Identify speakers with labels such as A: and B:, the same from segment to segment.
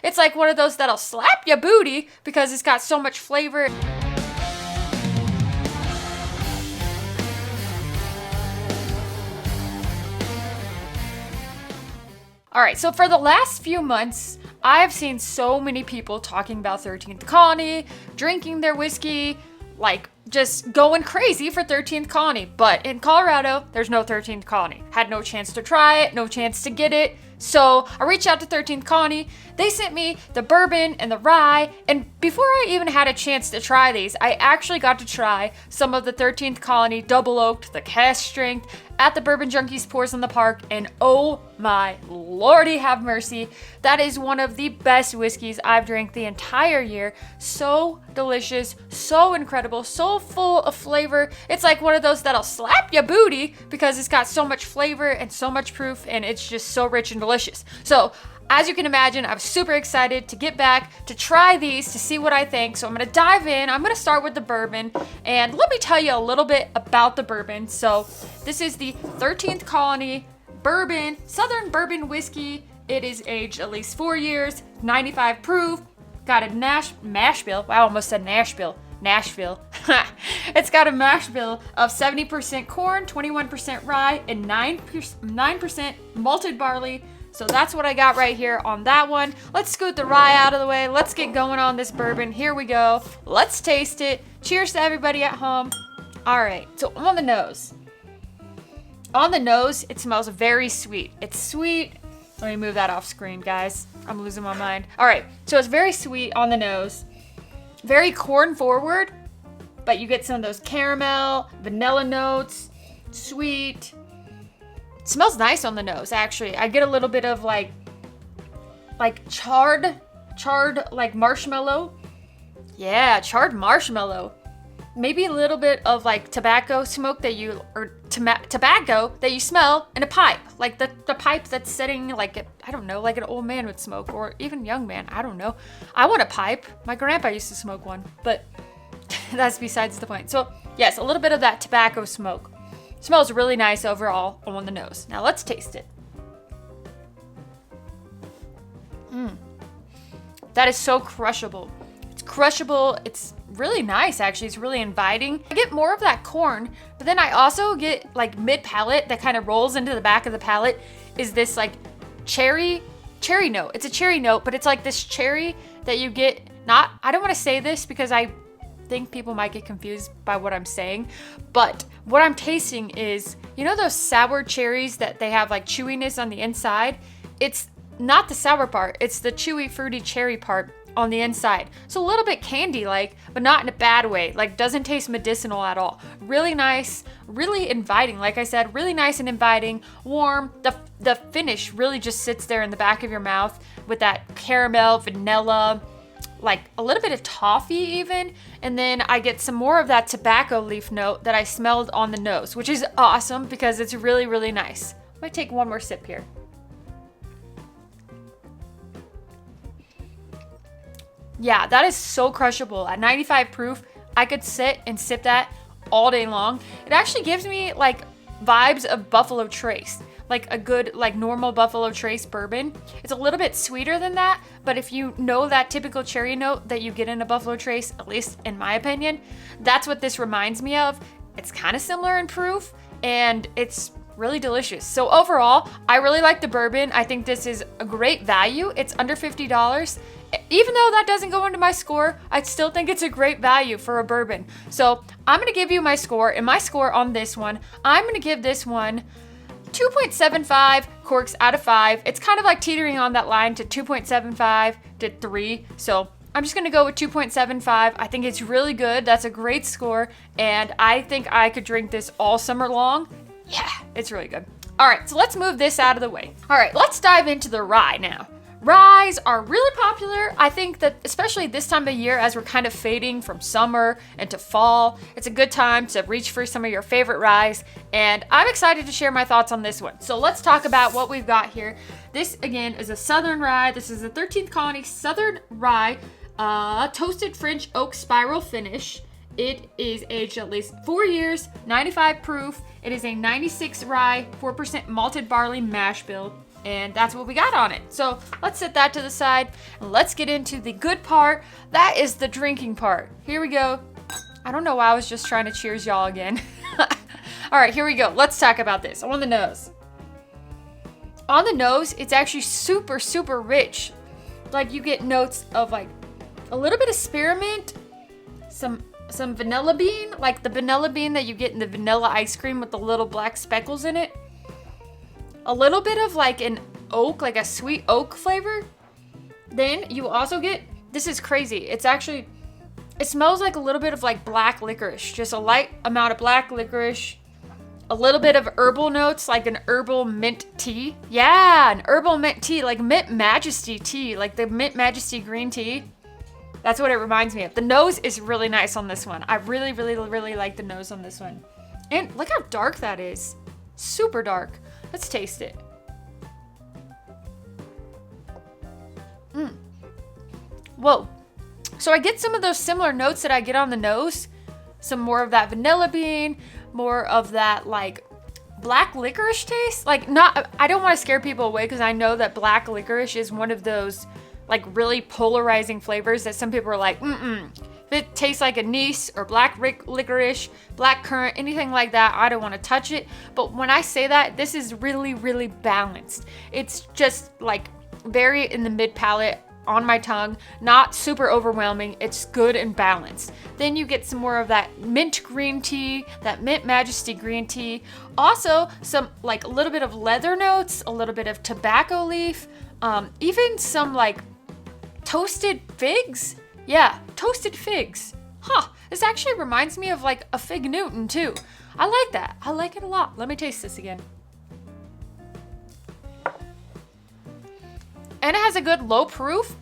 A: It's like one of those that'll slap your booty because it's got so much flavor. All right, so for the last few months, I have seen so many people talking about 13th Colony, drinking their whiskey, like just going crazy for 13th Colony. But in Colorado, there's no 13th Colony. Had no chance to try it, no chance to get it. So I reached out to 13th Colony. They sent me the bourbon and the rye. And before I even had a chance to try these, I actually got to try some of the 13th Colony double oaked, the cask strength at the Bourbon Junkies Pours in the Park. And oh my lordy have mercy. That is one of the best whiskeys I've drank the entire year. So delicious, so incredible, so full of flavor. It's like one of those that'll slap your booty because it's got so much flavor and so much proof, and it's just so rich and delicious. So as you can imagine, I'm super excited to get back to try these to see what I think. So I'm gonna dive in. I'm gonna start with the bourbon, and let me tell you a little bit about the bourbon. So this is the 13th Colony bourbon, Southern bourbon whiskey. It is aged at least 4 years, 95 proof. Got a mash bill. Wow, I almost said Nashville. It's got a mash bill of 70% corn, 21% rye, and 9% malted barley. So that's what I got right here on that one. Let's scoot the rye out of the way. Let's get going on this bourbon. Here we go. Let's taste it. Cheers to everybody at home. All right, so on the nose. On the nose, it smells very sweet. It's sweet. Let me move that off screen, guys. I'm losing my mind. All right, so it's very sweet on the nose. Very corn forward, but you get some of those caramel, vanilla notes, sweet. It smells nice on the nose, actually. I get a little bit of like charred like marshmallow. Yeah, charred marshmallow. Maybe a little bit of like tobacco smoke tobacco that you smell in a pipe. Like the pipe that's sitting like, I don't know, like an old man would smoke, or even young man, I don't know. I want a pipe. My grandpa used to smoke one, but that's besides the point. So yes, a little bit of that tobacco smoke. Smells really nice overall on the nose. Now let's taste it. That is so crushable. It's crushable. It's really nice, actually. It's really inviting. I get more of that corn, but then I also get like mid-palate that kind of rolls into the back of the palate is this like cherry note. It's a cherry note, but it's like this cherry that you get I don't want to say this because I think people might get confused by what I'm saying, but what I'm tasting is, you know those sour cherries that they have like chewiness on the inside? It's not the sour part, it's the chewy fruity cherry part on the inside. So a little bit candy-like, but not in a bad way. Like doesn't taste medicinal at all. Really nice, really inviting. Like I said, really nice and inviting, warm. The finish really just sits there in the back of your mouth with that caramel, vanilla, like a little bit of toffee even, and then I get some more of that tobacco leaf note that I smelled on the nose, which is awesome because it's really, really nice. I might take one more sip here. Yeah, that is so crushable. At 95 proof, I could sit and sip that all day long. It actually gives me like vibes of Buffalo Trace, like a good, like normal Buffalo Trace bourbon. It's a little bit sweeter than that, but if you know that typical cherry note that you get in a Buffalo Trace, at least in my opinion, that's what this reminds me of. It's kind of similar in proof, and it's really delicious. So overall, I really like the bourbon. I think this is a great value. It's under $50. Even though that doesn't go into my score, I still think it's a great value for a bourbon. So I'm gonna give you my score, and my score on this one, I'm gonna give this one 2.75 corks out of 5. It's kind of like teetering on that line to 2.75 to 3. So I'm just gonna go with 2.75. I think it's really good. That's a great score, and I think I could drink this all summer long. Yeah, it's really good. All right, so let's move this out of the way. All right, let's dive into the rye now. Ryes are really popular. I think that especially this time of year, as we're kind of fading from summer into fall, it's a good time to reach for some of your favorite ryes, and I'm excited to share my thoughts on this one. So let's talk about what we've got here. This again is a Southern rye. This is the 13th Colony Southern Rye, toasted French oak spiral finish. It is aged at least 4 years, 95 proof. It is a 96 rye, 4% malted barley mash bill. And that's what we got on it. So let's set that to the side and let's get into the good part. That is the drinking part. Here we go. I don't know why I was just trying to cheers y'all again. All right, here we go. Let's talk about this. On the nose. On the nose, it's actually super, super rich. Like you get notes of like a little bit of spearmint, some vanilla bean, like the vanilla bean that you get in the vanilla ice cream with the little black speckles in it. A little bit of like an oak, like a sweet oak flavor. Then you also get, this is crazy. It's actually, it smells like a little bit of like black licorice, just a light amount of black licorice. A little bit of herbal notes, like an herbal mint tea. Yeah, an herbal mint tea, like Mint Majesty tea, like the Mint Majesty green tea. That's what it reminds me of. The nose is really nice on this one. I really, really, really like the nose on this one. And look how dark that is. Super dark. Let's taste it. Whoa. So I get some of those similar notes that I get on the nose. Some more of that vanilla bean, more of that like black licorice taste. Like not, I don't want to scare people away because I know that black licorice is one of those like really polarizing flavors that some people are like, if it tastes like anise or black licorice, black currant, anything like that, I don't want to touch it. But when I say that, this is really, really balanced. It's just like very in the mid palate on my tongue, not super overwhelming. It's good and balanced. Then you get some more of that mint green tea, that Mint Majesty green tea. Also some like a little bit of leather notes, a little bit of tobacco leaf, even some like toasted figs. Yeah, toasted figs. Huh, this actually reminds me of like a fig Newton too. I like that. I like it a lot. Let me taste this again. And it has a good low proof.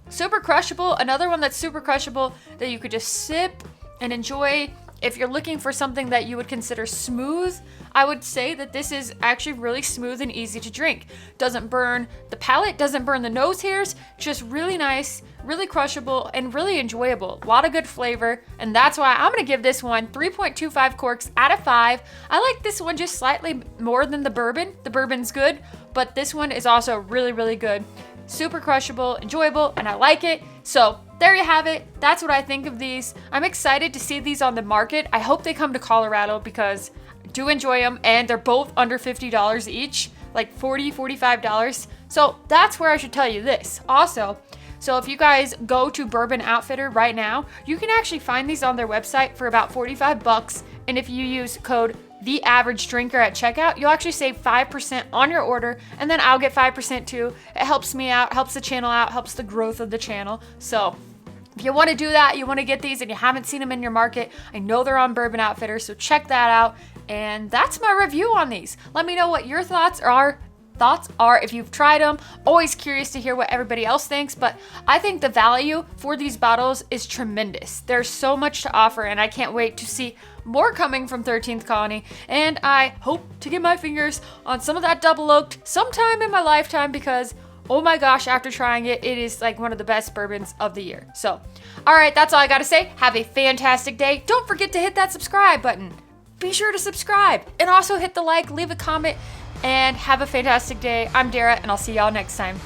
A: Super crushable. Another one that's super crushable that you could just sip and enjoy. If you're looking for something that you would consider smooth, I would say that this is actually really smooth and easy to drink. Doesn't burn the palate, doesn't burn the nose hairs, just really nice, really crushable, and really enjoyable. A lot of good flavor, and that's why I'm gonna give this one 3.25 corks out of 5. I like this one just slightly more than the bourbon. The bourbon's good, but this one is also really, really good. Super crushable, enjoyable, and I like it. So there you have it. That's what I think of these. I'm excited to see these on the market. I hope they come to Colorado because I do enjoy them, and they're both under $50 each, like $40, $45. So that's where I should tell you this. Also, so if you guys go to Bourbon Outfitter right now, you can actually find these on their website for about 45 bucks. And if you use code The Average Drinker at checkout, you'll actually save 5% on your order, and then I'll get 5% too. It helps me out, helps the channel out, helps the growth of the channel. So if you want to do that, you want to get these and you haven't seen them in your market, I know they're on Bourbon Outfitter, so check that out. And that's my review on these. Let me know what your thoughts are if you've tried them. Always curious to hear what everybody else thinks, but I think the value for these bottles is tremendous. There's so much to offer, and I can't wait to see more coming from 13th Colony, and I hope to get my fingers on some of that double oaked sometime in my lifetime because oh my gosh, after trying it, it is like one of the best bourbons of the year. So, all right, that's all I gotta say. Have a fantastic day. Don't forget to hit that subscribe button. Be sure to subscribe and also hit the like, leave a comment, and have a fantastic day. I'm Dara, and I'll see y'all next time.